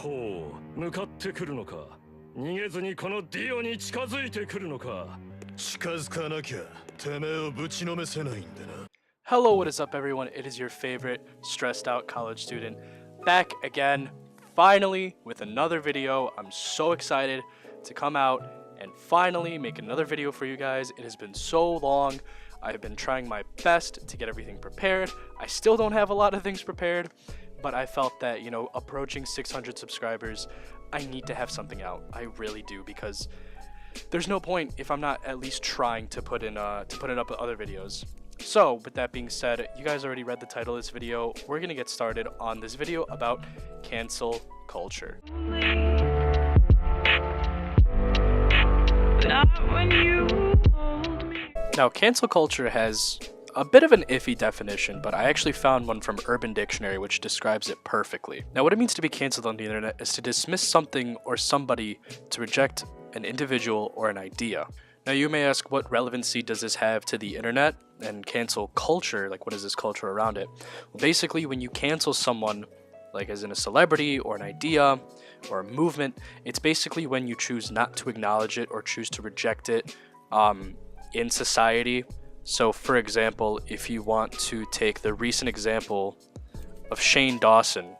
ほう、向かってくるのか。逃げずにこのディオに近づいてくるのか。近づかなきゃ、てめえをぶちのめせないんだな。Hello, what is up everyone? It is your favorite stressed out college student back again, finally with another video. I'm so excited to come out and finally make another video for you guys. It has been so long. I have been trying my best to get everything prepared. I still don't have a lot of things prepared, but I felt that, you know, approaching 600 subscribers, I need to have something out. I really do, because there's no point if I'm not at least trying to put it up with other videos. So, with that being said, you guys already read the title of this video. We're gonna get started on this video about cancel culture. Now, cancel culture has a bit of an iffy definition, but I actually found one from Urban Dictionary which describes it perfectly. Now, what it means to be canceled on the internet is to dismiss something or somebody, to reject an individual or an idea. Now, you may ask, what relevancy does this have to the internet and cancel culture? Like, what is this culture around it? Well, basically, when you cancel someone, like as in a celebrity or an idea or a movement, it's basically when you choose not to acknowledge it or choose to reject it in society. So, for example, if you want to take the recent example of Shane Dawson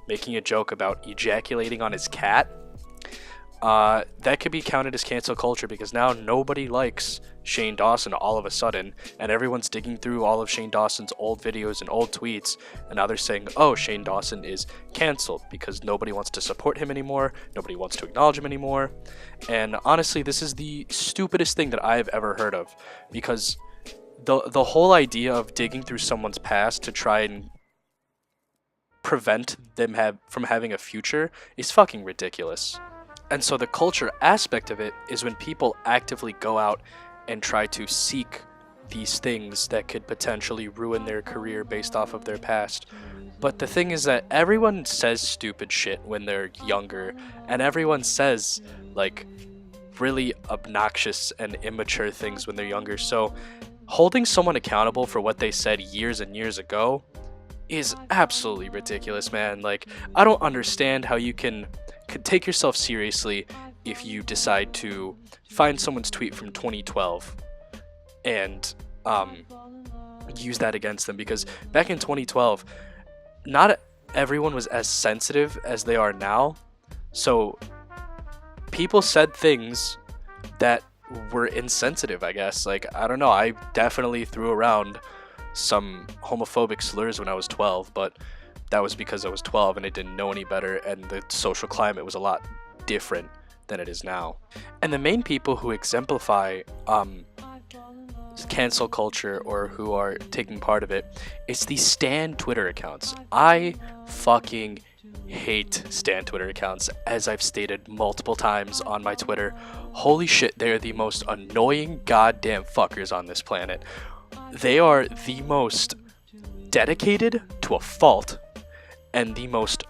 making a joke about ejaculating on his cat, that could be counted as cancel culture, because now nobody likes Shane Dawson all of a sudden, and everyone's digging through all of Shane Dawson's old videos and old tweets, and now they're saying, oh, Shane Dawson is canceled because nobody wants to support him anymore, nobody wants to acknowledge him anymore. And honestly, this is the stupidest thing that I've ever heard of, because the whole idea of digging through someone's past to try and prevent them from having a future is fucking ridiculous. And so the culture aspect of it is when people actively go out and try to seek these things that could potentially ruin their career based off of their past. But the thing is that everyone says stupid shit when they're younger, and everyone says like really obnoxious and immature things when they're younger. So holding someone accountable for what they said years and years ago is absolutely ridiculous, man. Like, I don't understand how you could take yourself seriously if you decide to find someone's tweet from 2012 and use that against them, because back in 2012 not everyone was as sensitive as they are now. So people said things that were insensitive, I guess. Like, I don't know, I definitely threw around some homophobic slurs when I was 12, but that was because I was 12 and I didn't know any better, and the social climate was a lot different than it is now. And the main people who exemplify cancel culture, or who are taking part of it, it's these stan Twitter accounts. I fucking hate stan Twitter accounts, as I've stated multiple times on my Twitter. Holy shit, they are the most annoying goddamn fuckers on this planet. They are the most dedicated to a fault and the most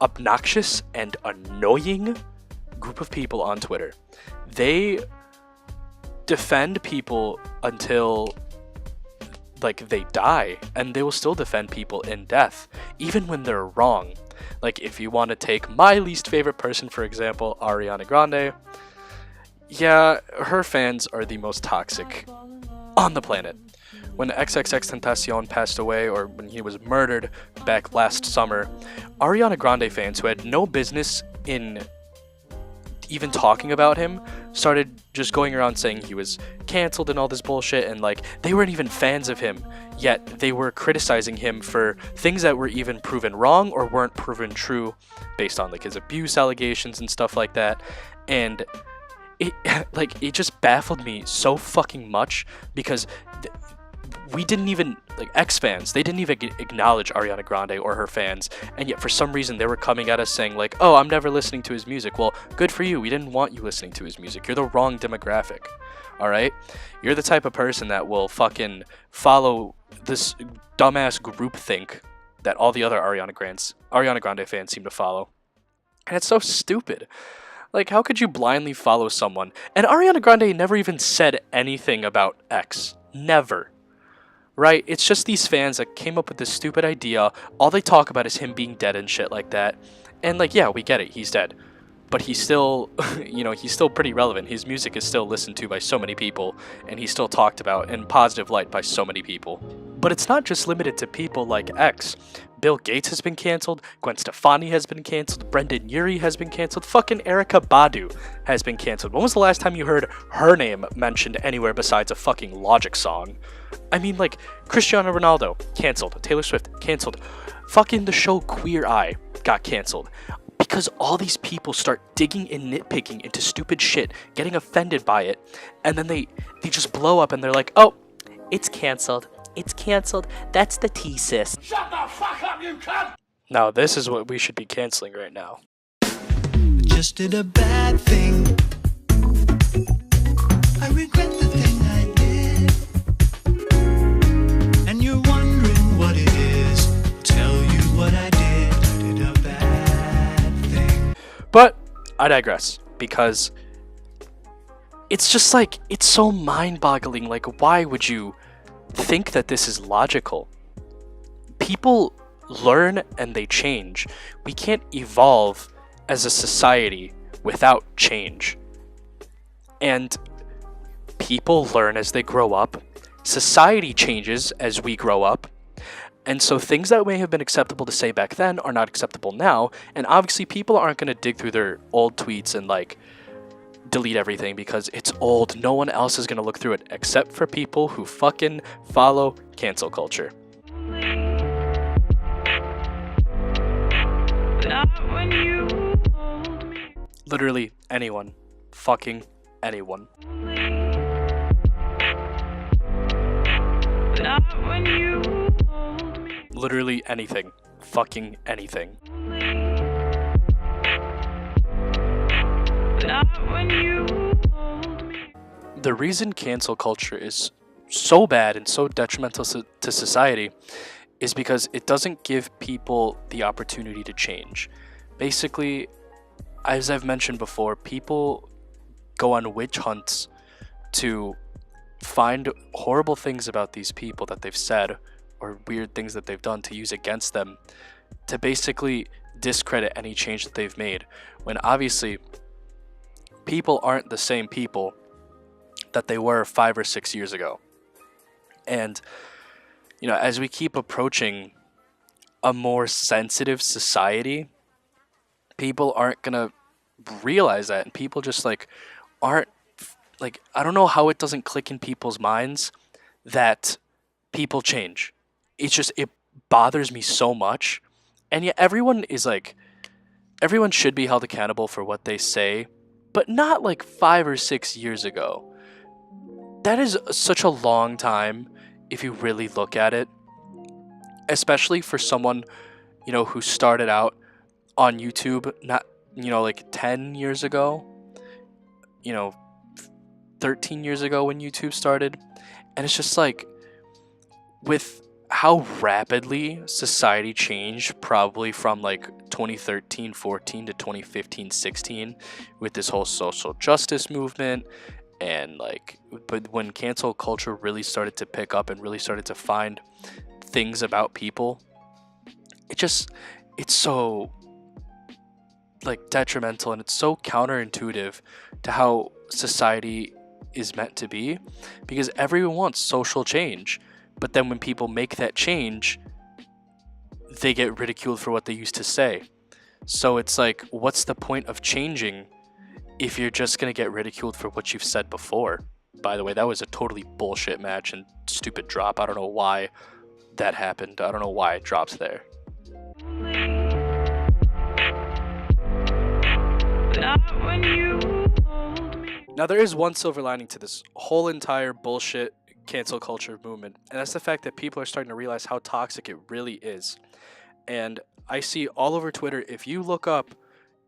obnoxious and annoying group of people on Twitter. They defend people until like they die, and they will still defend people in death, even when they're wrong. Like, if you want to take my least favorite person, for example, Ariana Grande, yeah, her fans are the most toxic on the planet. When XXXTentacion passed away, or when he was murdered back last summer, Ariana Grande fans who had no business in even talking about him started just going around saying he was canceled and all this bullshit, and like, they weren't even fans of him, yet they were criticizing him for things that were even proven wrong or weren't proven true based on like his abuse allegations and stuff like that. And it just baffled me so fucking much, because we didn't even, like, X-fans, they didn't even acknowledge Ariana Grande or her fans, and yet for some reason they were coming at us saying like, oh, I'm never listening to his music. Well, good for you. We didn't want you listening to his music. You're the wrong demographic, alright? You're the type of person that will fucking follow this dumbass groupthink that all the other Ariana Grande fans seem to follow. And it's so stupid. Like, how could you blindly follow someone? And Ariana Grande never even said anything about X. Never. Right? It's just these fans that came up with this stupid idea. All they talk about is him being dead and shit like that. And like, yeah, we get it, he's dead. But he's still, he's still pretty relevant. His music is still listened to by so many people, and he's still talked about in positive light by so many people. But it's not just limited to people like X. Bill Gates has been canceled, Gwen Stefani has been canceled, Brendan Urie has been canceled, fucking Erykah Badu has been canceled. When was the last time you heard her name mentioned anywhere besides a fucking Logic song? I mean, like, Cristiano Ronaldo, canceled. Taylor Swift, canceled. Fucking the show Queer Eye got canceled. Because all these people start digging and nitpicking into stupid shit, getting offended by it, and then they just blow up and they're like, oh, it's canceled. It's canceled. That's the tea, sis. Shut the fuck up, you cunt! Now, this is what we should be canceling right now. Just did a bad thing. I regret the thing I did. And you're wondering what it is. I'll tell you what I did. I did a bad thing. But I digress, because it's just like, it's so mind-boggling. Like, why would you think that this is logical? People learn and they change. We can't evolve as a society without change. And people learn as they grow up. Society changes as we grow up. And so things that may have been acceptable to say back then are not acceptable now. And obviously people aren't going to dig through their old tweets and like delete everything because it's old. No one else is going to look through it except for people who fucking follow cancel culture. Literally anyone. Fucking anyone. Literally anything. Fucking anything. The reason cancel culture is so bad and so detrimental to society is because it doesn't give people the opportunity to change. Basically, as I've mentioned before, people go on witch hunts to find horrible things about these people that they've said or weird things that they've done to use against them to basically discredit any change that they've made, when obviously people aren't the same people that they were 5 or 6 years ago. And as we keep approaching a more sensitive society, people aren't gonna realize that, and people just aren't I don't know how it doesn't click in people's minds that people change. It bothers me so much. And yet everyone should be held accountable for what they say, but not 5 or 6 years ago. That is such a long time if you really look at it, especially for someone, who started out on YouTube, not, 10 years ago, 13 years ago when YouTube started. And it's just with how rapidly society changed, probably from 2013, 14 to 2015, 16, with this whole social justice movement. And but when cancel culture really started to pick up and really started to find things about people, it's so detrimental, and it's so counterintuitive to how society is meant to be, because everyone wants social change, but then when people make that change, they get ridiculed for what they used to say. So it's what's the point of changing if you're just gonna get ridiculed for what you've said before? By the way, that was a totally bullshit match and stupid drop. I don't know why that happened. I don't know why it drops there. Now, there is one silver lining to this whole entire bullshit cancel culture movement, and that's the fact that people are starting to realize how toxic it really is. And I see all over Twitter, if you look up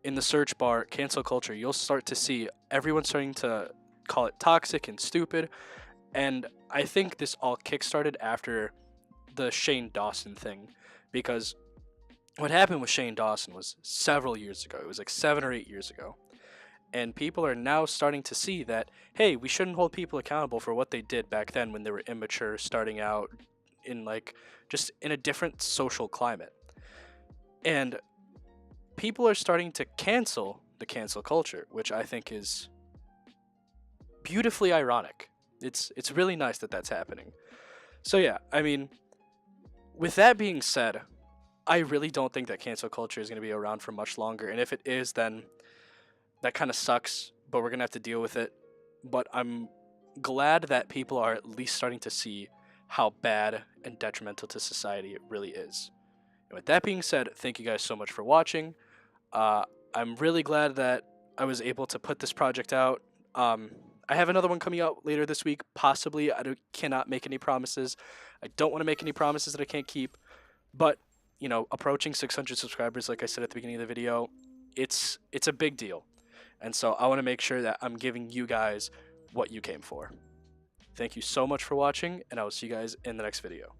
in the search bar cancel culture, you'll start to see everyone starting to call it toxic and stupid. And I think this all kickstarted after the Shane Dawson thing, because what happened with Shane Dawson was several years ago. It was 7 or 8 years ago. And people are now starting to see that, hey, we shouldn't hold people accountable for what they did back then when they were immature, starting out in just in a different social climate. And people are starting to cancel the cancel culture, which I think is beautifully ironic. It's really nice that that's happening. So yeah, I mean, with that being said, I really don't think that cancel culture is going to be around for much longer, and if it is, then that kind of sucks, but we're going to have to deal with it. But I'm glad that people are at least starting to see how bad and detrimental to society it really is. And with that being said, thank you guys so much for watching. I'm really glad that I was able to put this project out. I have another one coming out later this week, possibly. Cannot make any promises. I don't want to make any promises that I can't keep. But, you know, approaching 600 subscribers, like I said at the beginning of the video, it's a big deal. And so I want to make sure that I'm giving you guys what you came for. Thank you so much for watching, and I will see you guys in the next video.